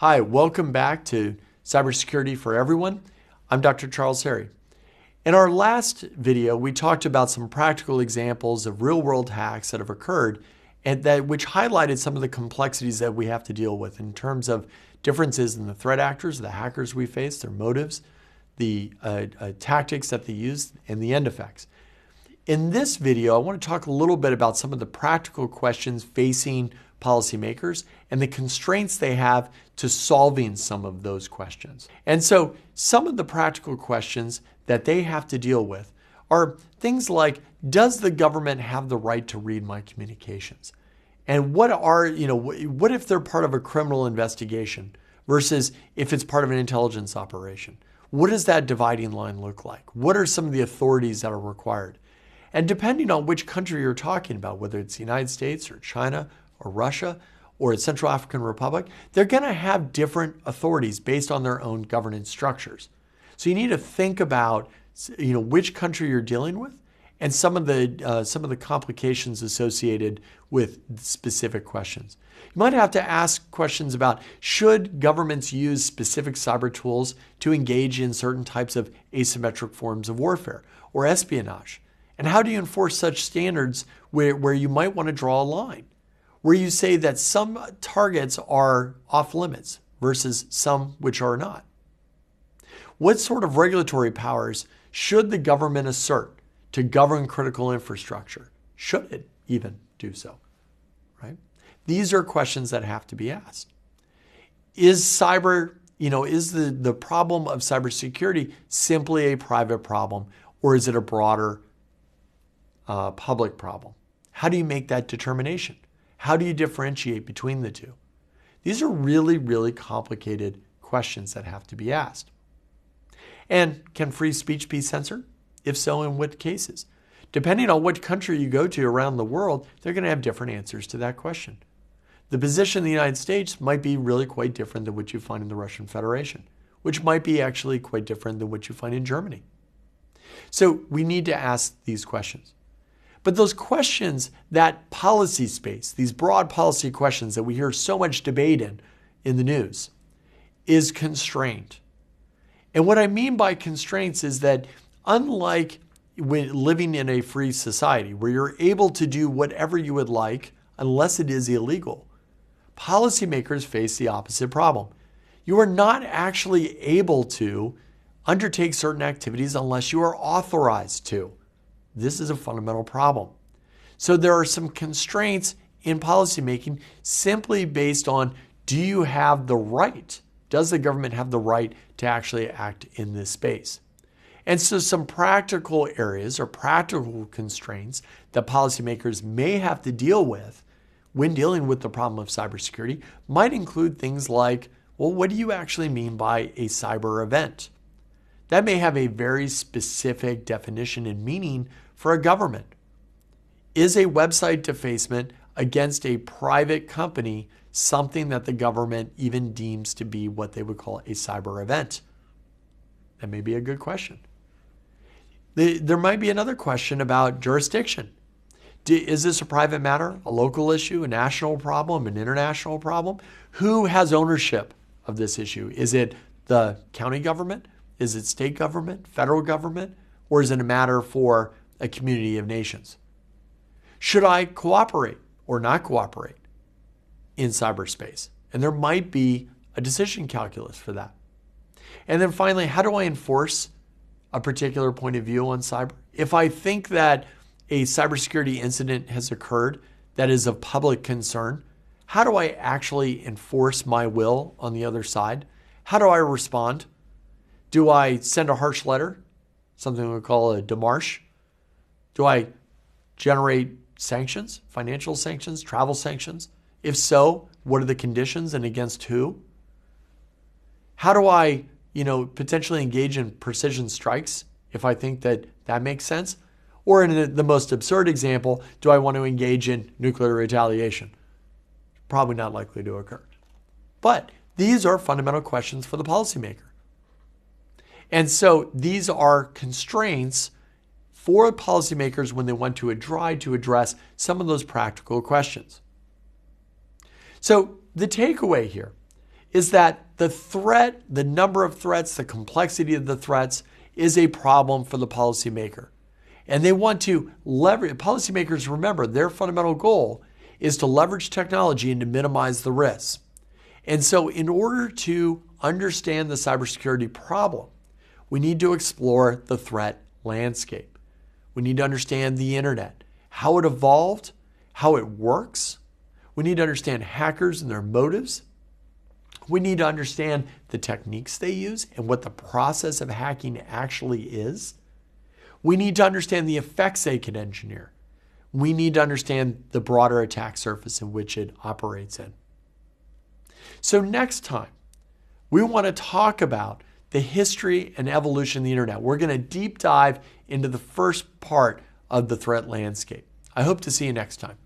Hi, welcome back to Cybersecurity for Everyone. I'm Dr. Charles Harry. In our last video, we talked about some practical examples of real-world hacks that have occurred and which highlighted some of the complexities that we have to deal with in terms of differences in the threat actors, the hackers we face, their motives, the tactics that they use, and the end effects. In this video, I want to talk a little bit about some of the practical questions facing policymakers and the constraints they have to solving some of those questions. And so some of the practical questions that they have to deal with are things like, does the government have the right to read my communications? And what if they're part of a criminal investigation versus if it's part of an intelligence operation? What does that dividing line look like? What are some of the authorities that are required? And depending on which country you're talking about, whether it's the United States or China or Russia or the Central African Republic, they're going to have different authorities based on their own governance structures. So you need to think about which country you're dealing with and some of the complications associated with specific questions. You might have to ask questions about, should governments use specific cyber tools to engage in certain types of asymmetric forms of warfare or espionage? And how do you enforce such standards where you might want to draw a line, where you say that some targets are off limits versus some which are not? What sort of regulatory powers should the government assert to govern critical infrastructure? Should it even do so? Right? These are questions that have to be asked. Is the problem of cybersecurity simply a private problem, or is it a broader public problem? How do you make that determination? How do you differentiate between the two? These are really, really complicated questions that have to be asked. And can free speech be censored? If so, in what cases? Depending on what country you go to around the world, they're going to have different answers to that question. The position in the United States might be really quite different than what you find in the Russian Federation, which might be actually quite different than what you find in Germany. So we need to ask these questions. But those questions, that policy space, these broad policy questions that we hear so much debate in the news, is constrained. And what I mean by constraints is that unlike when living in a free society where you're able to do whatever you would like unless it is illegal, policymakers face the opposite problem. You are not actually able to undertake certain activities unless you are authorized to. This is a fundamental problem. So there are some constraints in policymaking simply based on, do you have the right? Does the government have the right to actually act in this space? And so some practical areas or practical constraints that policymakers may have to deal with when dealing with the problem of cybersecurity might include things like, well, what do you actually mean by a cyber event? That may have a very specific definition and meaning for a government. Is a website defacement against a private company something that the government even deems to be what they would call a cyber event? That may be a good question. There might be another question about jurisdiction. Is this a private matter, a local issue, a national problem, an international problem? Who has ownership of this issue? Is it the county government? Is it state government, federal government, or is it a matter for a community of nations? Should I cooperate or not cooperate in cyberspace? And there might be a decision calculus for that. And then finally, how do I enforce a particular point of view on cyber? If I think that a cybersecurity incident has occurred that is of public concern, how do I actually enforce my will on the other side? How do I respond? Do I send a harsh letter, something we call a démarche? Do I generate sanctions, financial sanctions, travel sanctions? If so, what are the conditions and against who? How do I, potentially engage in precision strikes if I think that makes sense? Or in the most absurd example, do I want to engage in nuclear retaliation? Probably not likely to occur. But these are fundamental questions for the policymaker. And so these are constraints for policymakers when they want to try to address some of those practical questions. So the takeaway here is that the threat, the number of threats, the complexity of the threats is a problem for the policymaker. And they want to leverage, policymakers, remember, their fundamental goal is to leverage technology and to minimize the risks. And so in order to understand the cybersecurity problem, we need to explore the threat landscape. We need to understand the internet, how it evolved, how it works. We need to understand hackers and their motives. We need to understand the techniques they use and what the process of hacking actually is. We need to understand the effects they can engineer. We need to understand the broader attack surface in which it operates in. So next time, we want to talk about the history and evolution of the internet. We're going to deep dive into the first part of the threat landscape. I hope to see you next time.